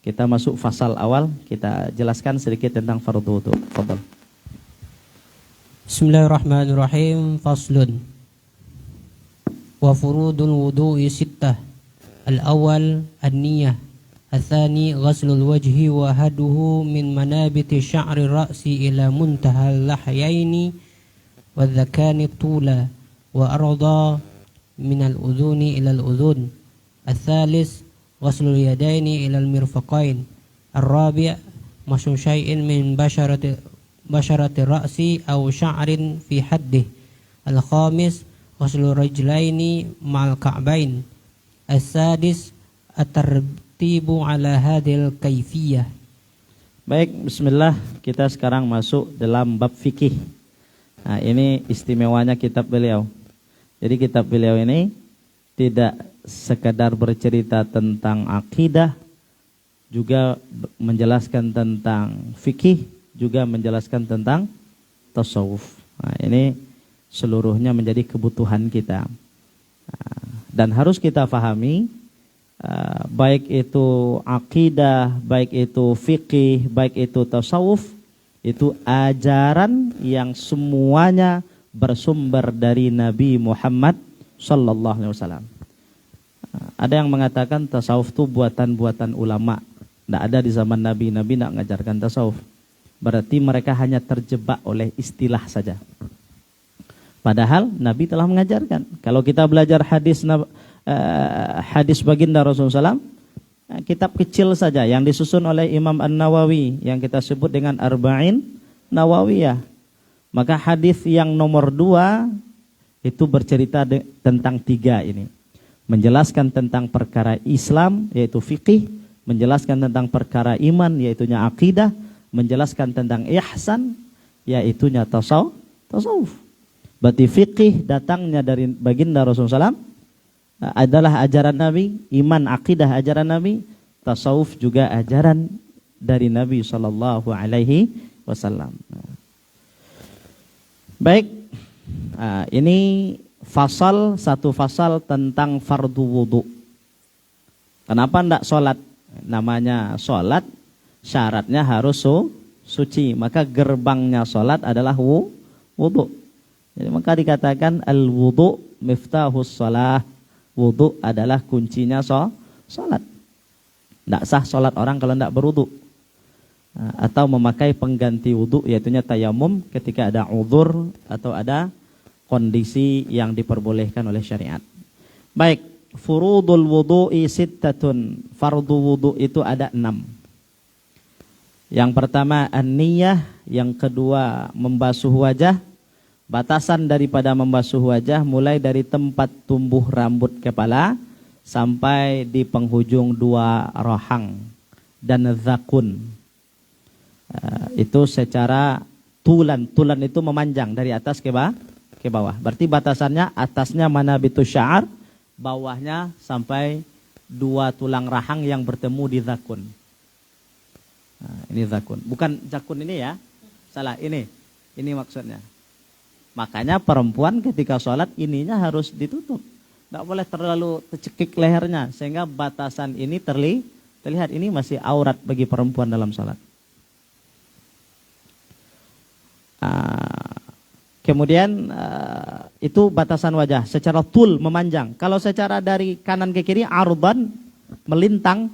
Kita masuk fasal awal, kita jelaskan sedikit tentang fardhu wudu. Fadhal. Bismillahirrahmanirrahim. Faslun. Wa furudul wudu'i sittah. Al-awwal an-niyah. Al-thani ghaslul wajhi wa haduhu min manabiti sya'ri ra'si ila muntahal lahyaini wa dhakani tula wa arda min al-udhuni ila al-udhun. Al-thalis ghaslul yadaini ila al-mirfaqain. Ar-rabi' mashu syai'in min basharati ra'si aw sya'rin fi haddih. Al-khamis ghaslul rajlaini ma'al ka'bain. As-sadis at-tartibu ala hadhil kaifiyah. Baik, bismillah, kita sekarang masuk dalam bab fikih. Nah, ini istimewanya kitab beliau. Jadi kitab beliau ini tidak sekadar bercerita tentang akidah, juga menjelaskan tentang fikih, juga menjelaskan tentang tasawuf. Nah, ini seluruhnya menjadi kebutuhan kita. Dan harus kita fahami, baik itu akidah, baik itu fikih, baik itu tasawuf, itu ajaran yang semuanya bersumber dari Nabi Muhammad sallallahu alaihi wasallam. Ada yang mengatakan tasawuf itu buatan-buatan ulama. Tidak ada di zaman Nabi. Nabi tidak mengajarkan tasawuf. Berarti mereka hanya terjebak oleh istilah saja. Padahal Nabi telah mengajarkan. Kalau kita belajar hadis baginda Rasulullah SAW, kitab kecil saja yang disusun oleh Imam An-Nawawi, yang kita sebut dengan Arba'in Nawawiyah. Maka hadis yang nomor 2 itu bercerita tentang 3 ini. Menjelaskan tentang perkara Islam, yaitu fikih, menjelaskan tentang perkara iman, yaitunya akidah, menjelaskan tentang ihsan, yaitunya tasawuf. Berarti fikih datangnya dari baginda Rasulullah SAW, adalah ajaran Nabi, iman akidah ajaran Nabi, tasawuf juga ajaran dari Nabi sallallahu alaihi wasallam. Baik, ini satu fasal tentang fardu wudu. Kenapa tidak sholat? Namanya sholat, syaratnya harus suci. Maka gerbangnya sholat adalah wudu. Jadi maka dikatakan al-wudu miftahus sholah. Wudu adalah kuncinya sholat. Tidak sah sholat orang kalau tidak berwudu. Atau memakai pengganti wudu, yaitunya tayamum ketika ada uzur atau ada kondisi yang diperbolehkan oleh syariat. Baik, furudul wudu'i sittatun. Fardu wudu itu ada 6. Yang pertama an-niyah, yang kedua membasuh wajah. Batasan daripada membasuh wajah mulai dari tempat tumbuh rambut kepala sampai di penghujung 2 rahang dan zakun. Itu secara tulan itu memanjang dari atas ke bawah. Berarti batasannya atasnya manabitus sya'ar, bawahnya sampai 2 tulang rahang yang bertemu di zakun. Nah, ini zakun. Bukan zakun ini ya. Salah, ini maksudnya. Makanya perempuan ketika sholat ininya harus ditutup. Tidak boleh terlalu tercekik lehernya. Sehingga batasan ini terlihat ini masih aurat bagi perempuan dalam sholat. Kemudian itu batasan wajah secara tul memanjang. Kalau secara dari kanan ke kiri arban melintang,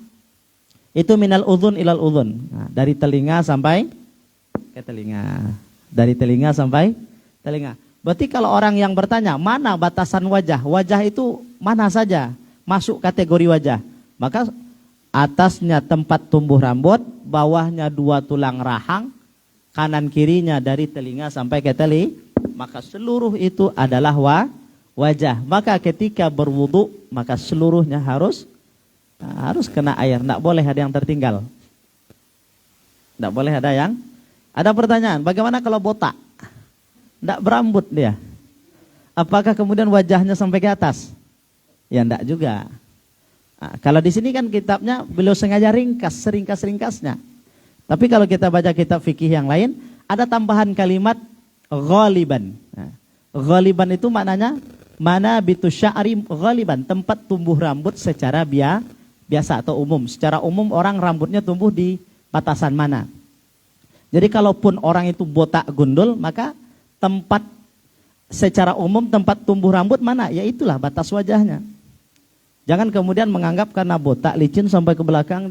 itu minal udhun ilal udhun. Nah, dari telinga sampai ke telinga. Dari telinga sampai telinga. Berarti kalau orang yang bertanya mana batasan wajah? Wajah itu mana saja masuk kategori wajah. Maka atasnya tempat tumbuh rambut, bawahnya 2 tulang rahang, kanan kirinya dari telinga sampai ke teli, maka seluruh itu adalah wajah. Maka ketika berwudu, maka seluruhnya harus kena air. Tidak boleh ada yang tertinggal. Tidak boleh ada yang. Ada pertanyaan, bagaimana kalau botak? Tidak berambut dia. Apakah kemudian wajahnya sampai ke atas? Ya tidak juga. Nah, kalau di sini kan kitabnya beliau sengaja seringkas-ringkasnya. Tapi kalau kita baca kitab fikih yang lain, ada tambahan kalimat ghaliban. Nah, ghaliban itu maknanya manabitus sya'ri ghaliban, tempat tumbuh rambut secara biasa atau umum. Secara umum orang rambutnya tumbuh di batasan mana. Jadi kalaupun orang itu botak gundul, maka tempat secara umum tempat tumbuh rambut mana? Ya itulah batas wajahnya. Jangan kemudian menganggap karena botak licin sampai ke belakang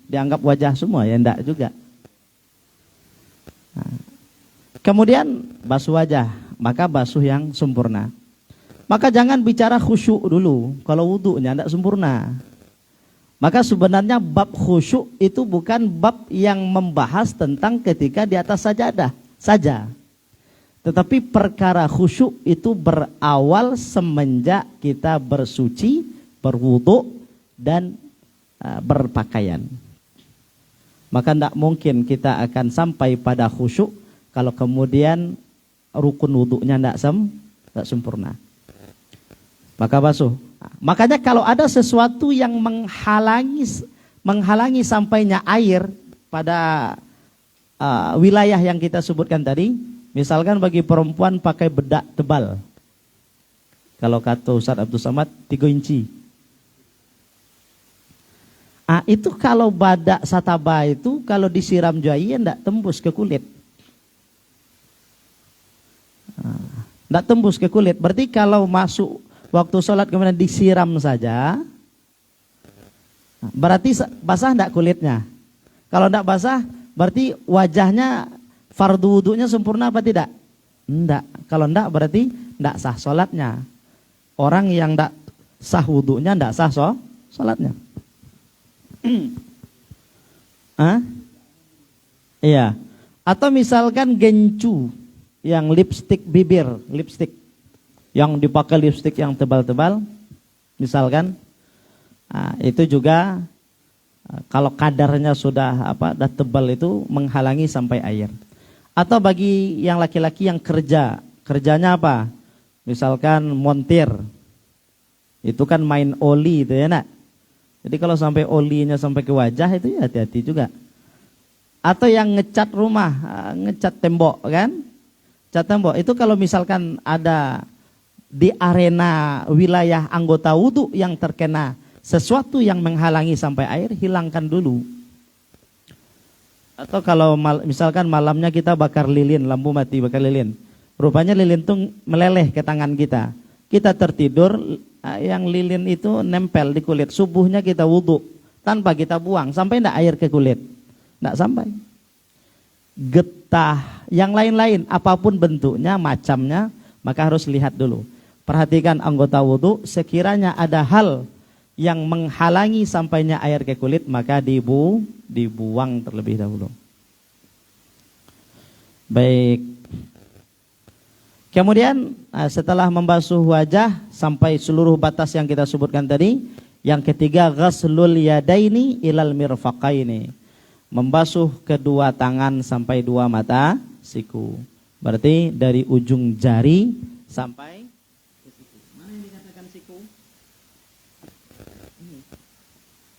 dianggap wajah semua, ya enggak juga. Nah, kemudian basuh wajah, maka basuh yang sempurna. Maka jangan bicara khusyuk dulu kalau wudunya enggak sempurna. Maka sebenarnya bab khusyuk itu bukan bab yang membahas tentang ketika di atas sajadah saja. Tetapi perkara khusyuk itu berawal semenjak kita bersuci, berwudu dan berpakaian. Maka tidak mungkin kita akan sampai pada khusyuk kalau kemudian rukun wudunya tidak sempurna. Maka basuh. Makanya kalau ada sesuatu yang menghalangi sampainya air pada wilayah yang kita sebutkan tadi, misalkan bagi perempuan pakai bedak tebal. Kalau kata Ustaz Abdul Samad 3 inci. Itu kalau badak sataba itu kalau disiram jahia enggak tembus ke kulit. Enggak tembus ke kulit. Berarti kalau masuk waktu sholat kemudian disiram saja, berarti basah enggak kulitnya? Kalau enggak basah, berarti wajahnya fardu wudunya sempurna apa tidak? Enggak. Kalau enggak berarti enggak sah sholatnya. Orang yang enggak sah wudunya enggak sah sholatnya. Iya. Atau misalkan gencu yang lipstik bibir, lipstik yang dipakai lipstik yang tebal-tebal, misalkan, itu juga kalau kadarnya sudah tebal itu menghalangi sampai air. Atau bagi yang laki-laki yang kerjanya apa? Misalkan montir, itu kan main oli itu ya nak. Jadi kalau sampai olinya sampai ke wajah itu ya hati-hati juga. Atau yang ngecat rumah, ngecat tembok kan? Cat tembok itu kalau misalkan ada di arena wilayah anggota wudu yang terkena sesuatu yang menghalangi sampai air, hilangkan dulu. Atau kalau misalkan malamnya kita bakar lilin, lampu mati bakar lilin. Rupanya lilin itu meleleh ke tangan kita. Kita tertidur, yang lilin itu nempel di kulit. Subuhnya kita wudu tanpa kita buang, sampai enggak air ke kulit? Enggak sampai. Getah, yang lain-lain, apapun bentuknya, macamnya, maka harus lihat dulu. Perhatikan anggota wudu, sekiranya ada hal yang menghalangi sampainya air ke kulit, maka dibuang terlebih dahulu. Baik. Kemudian setelah membasuh wajah sampai seluruh batas yang kita sebutkan tadi, yang ketiga ghaslul yadaini ilal mirfaqaini. Membasuh kedua tangan sampai 2 mata siku. Berarti dari ujung jari sampai ke siku. Mana yang dikatakan siku? Ini.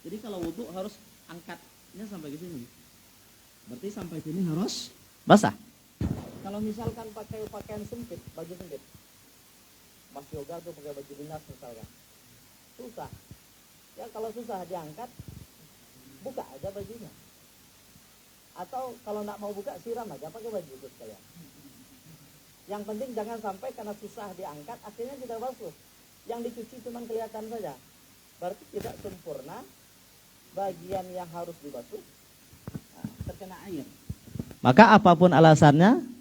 Jadi kalau wudu harus angkatnya sampai ke sini. Berarti sampai sini harus basah. Kalau misalkan pakai pakaian sempit, baju sempit, mas yoga tuh pakai baju dinas misalkan, susah. Ya kalau susah diangkat, buka aja bajunya. Atau kalau nggak mau buka, siram aja pakai baju itu sekalian. Yang penting jangan sampai karena susah diangkat, akhirnya tidak basuh. Yang dicuci cuma kelihatan saja. Berarti tidak sempurna bagian yang harus dibasuh terkena air. Maka apapun alasannya,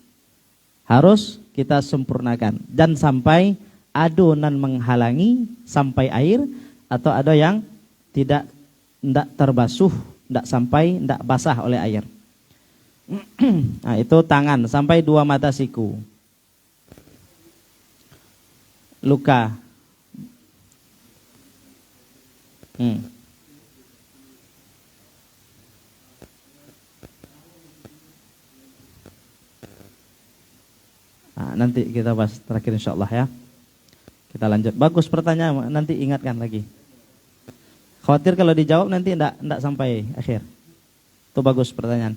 harus kita sempurnakan. Dan sampai adonan menghalangi sampai air, atau ada yang tidak terbasuh, tidak basah oleh air. Nah, itu tangan sampai 2 mata siku. Luka. Nah, nanti kita bahas terakhir insyaallah ya. Kita lanjut. Bagus pertanyaan, nanti ingatkan lagi. Khawatir kalau dijawab nanti enggak sampai akhir. Itu bagus pertanyaan.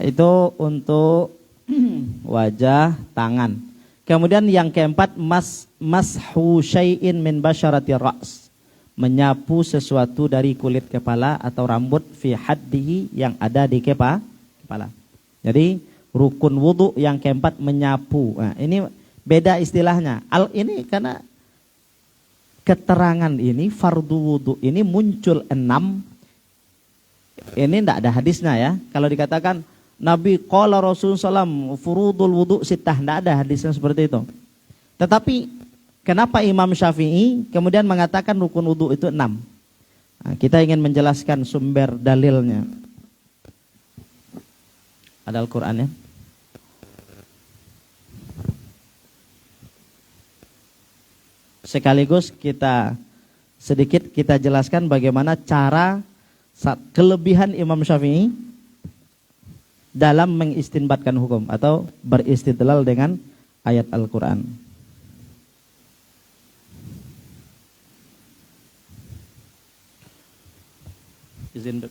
Itu untuk wajah, tangan. Kemudian yang keempat mashu syai'in min basyarati ra's. menyapu sesuatu dari kulit kepala atau rambut fi haddihi yang ada di kepala. Jadi rukun wudu yang keempat menyapu. Nah, ini beda istilahnya. Ini karena keterangan ini fardu wudu ini muncul 6. Ini tidak ada hadisnya ya. Kalau dikatakan Nabi qala Rasulullah SAW furudul wudu sittah, tidak ada hadisnya seperti itu. Tetapi kenapa Imam Syafi'i kemudian mengatakan rukun wudu itu 6? Nah, kita ingin menjelaskan sumber dalilnya. Ada Al-Quran ya. Sekaligus kita sedikit kita jelaskan bagaimana cara kelebihan Imam Syafi'i dalam mengistinbatkan hukum atau beristidlal dengan ayat Al-Quran. Izin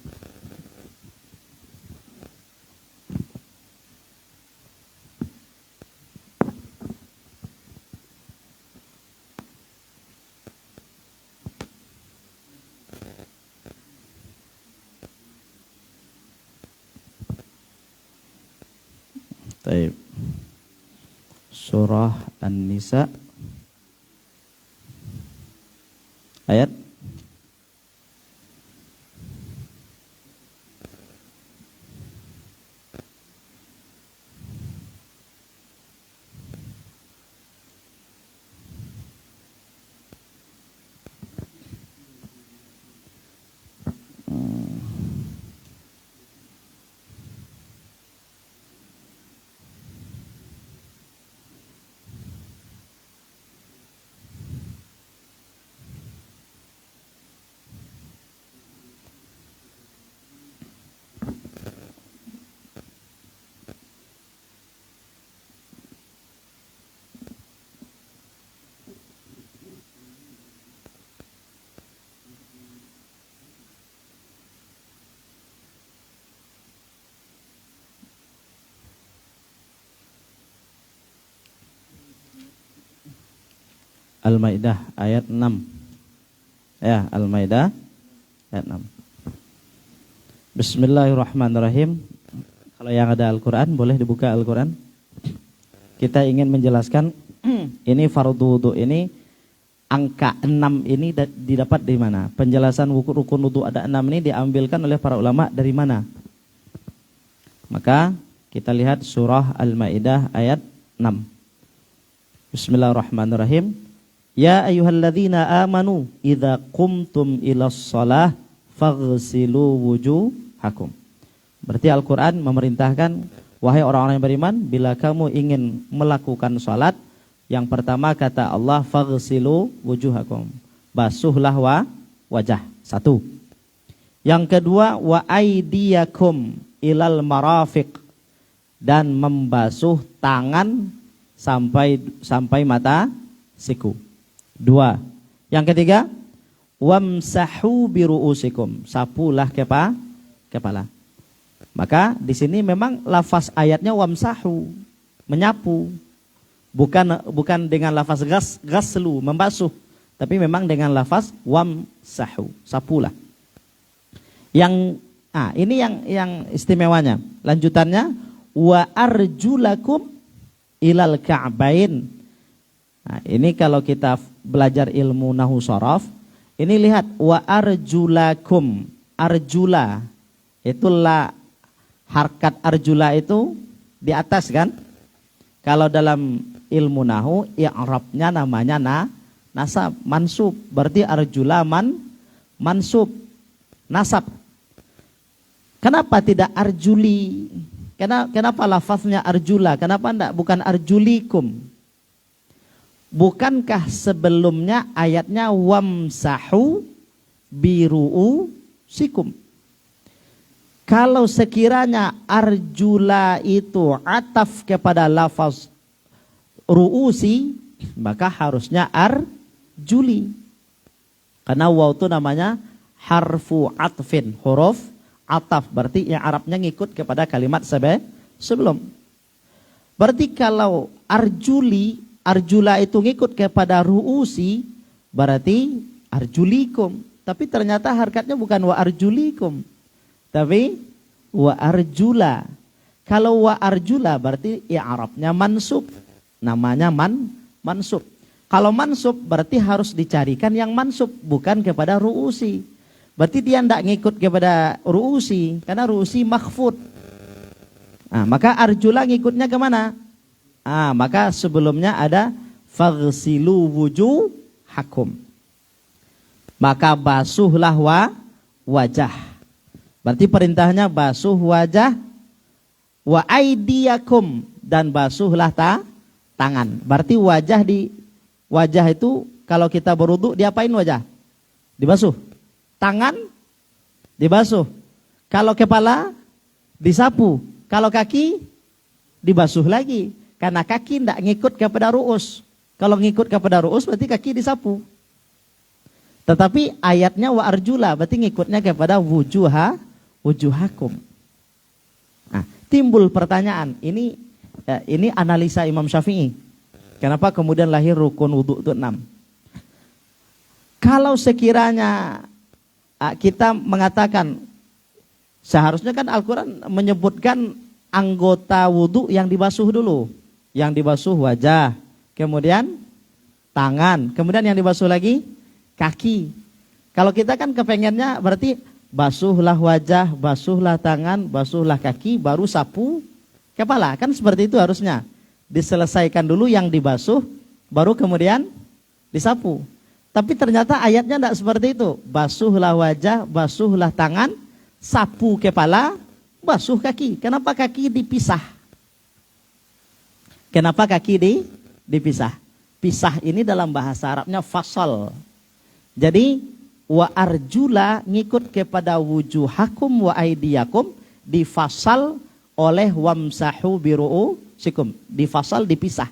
Taib. Surah An-Nisa ayat Al-Maidah ayat 6. Ya, Al-Maidah ayat 6. Bismillahirrahmanirrahim. Kalau yang ada Al-Quran boleh dibuka Al-Quran. Kita ingin menjelaskan ini fardu wudu ini angka 6 ini didapat dari mana? Penjelasan rukun wudu ada 6 ini diambilkan oleh para ulama dari mana? Maka kita lihat surah Al-Maidah ayat 6. Bismillahirrahmanirrahim. Ya ayyuhalladzina amanu idza qumtum ilas shalah faghsilu wujuhakum. Berarti Al-Quran memerintahkan, wahai orang-orang yang beriman, bila kamu ingin melakukan salat, yang pertama kata Allah faghsilu wujuhakum, basuhlah wajah. 1. Yang kedua wa aydiyakum ilal marafiq, dan membasuh tangan sampai mata siku. 2. Yang ketiga, wamsahu biruusikum, sapulah kepala. Maka di sini memang lafaz ayatnya wamsahu, menyapu. Bukan dengan lafaz ghaslu, membasuh, tapi memang dengan lafaz wamsahu, sapulah. Ini yang istimewanya. Lanjutannya wa arjulakum ilal ka'bain. Nah, ini kalau kita belajar ilmu nahwu sharaf, ini lihat wa arjulakum, arjula itulah harkat arjula itu di atas kan? Kalau dalam ilmu nahwu i'rabnya namanya nasab, mansub. Berarti arjula mansub, nasab. Kenapa tidak arjuli? Kenapa lafaznya arjula? Kenapa bukan arjulikum? Bukankah sebelumnya ayatnya wamsahu biruusikum? Kalau sekiranya arjula itu ataf kepada lafaz ruusi, maka harusnya arjuli. Karena waw itu namanya harfu atfin, huruf ataf, berarti yang Arabnya ngikut kepada kalimat sebelum. Berarti kalau arjula itu ngikut kepada ruusi, berarti arjulikum. Tapi ternyata harkatnya bukan wa arjulikum, tapi wa arjula. Kalau wa arjula berarti i'rabnya mansub, namanya mansub. Kalau mansub berarti harus dicarikan yang mansub, bukan kepada ru'usi. Berarti dia tidak ngikut kepada ru'usi, karena ru'usi makhfud. Nah, maka arjula ngikutnya kemana? Maka sebelumnya ada faghsilu wujuhakum. Maka basuhlah wajah. Berarti perintahnya basuh wajah, wa aidiyakum, dan basuhlah tangan. Berarti wajah itu kalau kita berwudu diapain wajah? Dibasuh. Tangan dibasuh. Kalau kepala disapu. Kalau kaki dibasuh lagi. Karena kaki tidak ngikut kepada ru'us. Kalau ngikut kepada ru'us berarti kaki disapu. Tetapi ayatnya wa arjula berarti ngikutnya kepada wujuhakum. Nah, timbul pertanyaan. Ini analisa Imam Syafi'i. Kenapa kemudian lahir rukun wudu itu 6? Kalau sekiranya kita mengatakan, seharusnya kan Al-Quran menyebutkan anggota wudu yang dibasuh dulu. Yang dibasuh wajah, kemudian tangan, kemudian yang dibasuh lagi kaki. Kalau kita kan kepengennya berarti basuhlah wajah, basuhlah tangan, basuhlah kaki, baru sapu kepala. Kan seperti itu harusnya. Diselesaikan dulu yang dibasuh, baru kemudian disapu. Tapi ternyata ayatnya tidak seperti itu. Basuhlah wajah, basuhlah tangan, sapu kepala, basuh kaki. Kenapa kaki dipisah? Kenapa kaki dipisah? Pisah ini dalam bahasa Arabnya fasal. Jadi wa arjula ngikut kepada wujuhakum wa aidiyakum, difasal oleh wamsahu biru'usikum. Difasal, dipisah.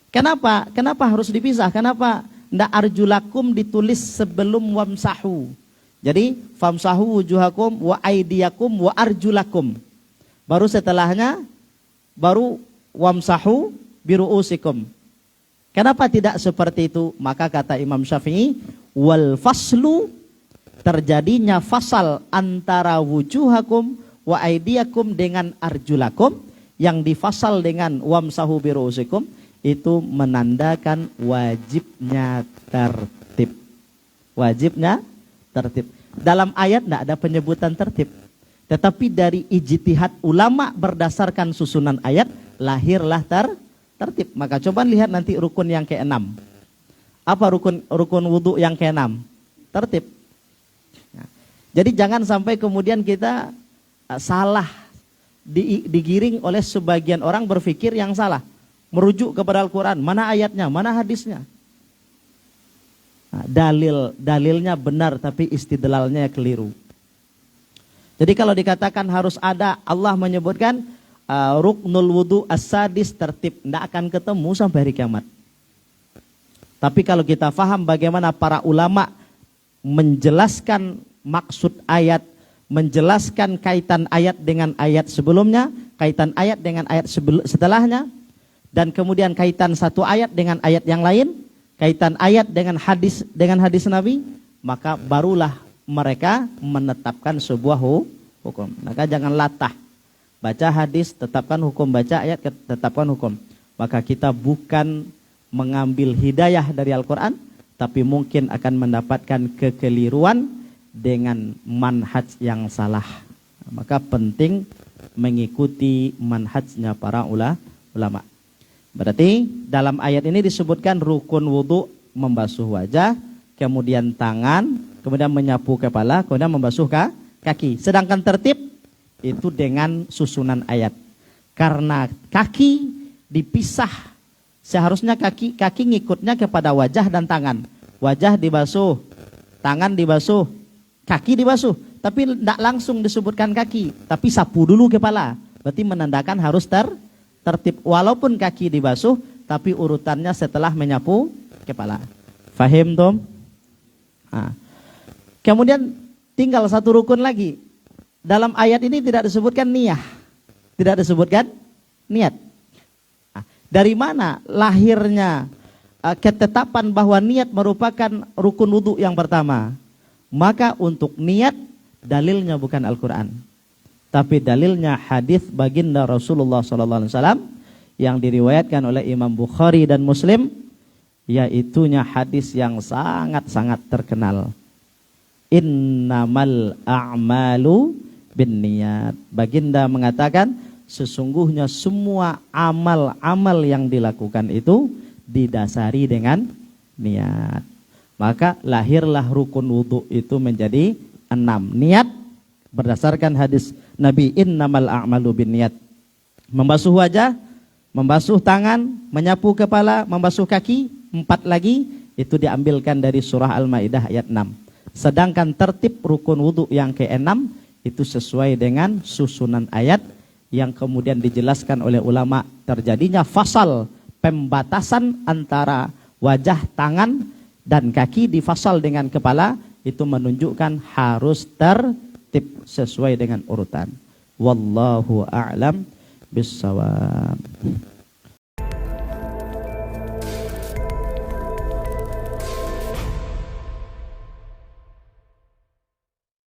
Kenapa? Kenapa harus dipisah? Kenapa ndak arjulakum ditulis sebelum wamsahu? Jadi famsahu wujuhakum wa aidiyakum wa arjulakum. Baru setelahnya baru wamsahu biru'usikum. Kenapa tidak seperti itu? Maka kata Imam Syafi'i, wal faslu, terjadinya fasal antara wujuhakum wa aidiyakum dengan arjulakum, yang difasal dengan wamsahu biru'usikum, itu menandakan wajibnya tertib. Wajibnya tertib. Dalam ayat tidak ada penyebutan tertib. Tetapi dari ijtihad ulama berdasarkan susunan ayat, lahirlah tertib. Maka coba lihat nanti rukun yang ke-6. Apa rukun wudu yang ke-6? Tertib. Nah, jadi jangan sampai kemudian kita salah, digiring oleh sebagian orang berpikir yang salah. Merujuk kepada Al-Quran, mana ayatnya, mana hadisnya. Nah, dalilnya benar tapi istidlalnya keliru. Jadi kalau dikatakan harus ada, Allah menyebutkan ruknul wudu as-sadis tertib, tidak akan ketemu sampai hari kiamat. Tapi kalau kita faham bagaimana para ulama menjelaskan maksud ayat, menjelaskan kaitan ayat dengan ayat sebelumnya, kaitan ayat dengan ayat setelahnya, dan kemudian kaitan satu ayat dengan ayat yang lain, kaitan ayat dengan hadis Nabi, maka barulah mereka menetapkan sebuah hukum. Maka jangan latah. Baca hadis, tetapkan hukum. Baca ayat, tetapkan hukum. Maka kita bukan mengambil hidayah dari Al-Quran, tapi mungkin akan mendapatkan kekeliruan dengan manhaj yang salah. Maka penting mengikuti manhajnya para ulama. Berarti dalam ayat ini disebutkan rukun wudu membasuh wajah, kemudian tangan, kemudian menyapu kepala, kemudian membasuh kaki. Sedangkan tertib itu dengan susunan ayat. Karena kaki dipisah, seharusnya kaki ngikutnya kepada wajah dan tangan. Wajah dibasuh, tangan dibasuh, kaki dibasuh. Tapi tidak langsung disebutkan kaki, tapi sapu dulu kepala. Berarti menandakan harus tertib. Walaupun kaki dibasuh, tapi urutannya setelah menyapu kepala. Fahim Tom? Nah. Kemudian tinggal satu rukun lagi. Dalam ayat ini tidak disebutkan niyah. Tidak disebutkan niat. Nah, dari mana lahirnya ketetapan bahwa niat merupakan rukun wudu yang pertama, maka untuk niat dalilnya bukan Al-Quran, tapi dalilnya hadis baginda Rasulullah SAW yang diriwayatkan oleh Imam Bukhari dan Muslim, yaitunya hadis yang sangat-sangat terkenal. Innamal a'malu binniyat. Baginda mengatakan sesungguhnya semua amal-amal yang dilakukan itu didasari dengan niat. Maka lahirlah rukun wudu itu menjadi 6. Niat berdasarkan hadis Nabi, innamal a'malu binniyat. Membasuh wajah, membasuh tangan, menyapu kepala, membasuh kaki, 4 lagi itu diambilkan dari surah Al-Maidah ayat 6. Sedangkan tertib rukun wudu yang ke-6 itu sesuai dengan susunan ayat yang kemudian dijelaskan oleh ulama. Terjadinya fasal, pembatasan antara wajah, tangan dan kaki difasal dengan kepala, itu menunjukkan harus tertib sesuai dengan urutan. Wallahu a'lam bissawab.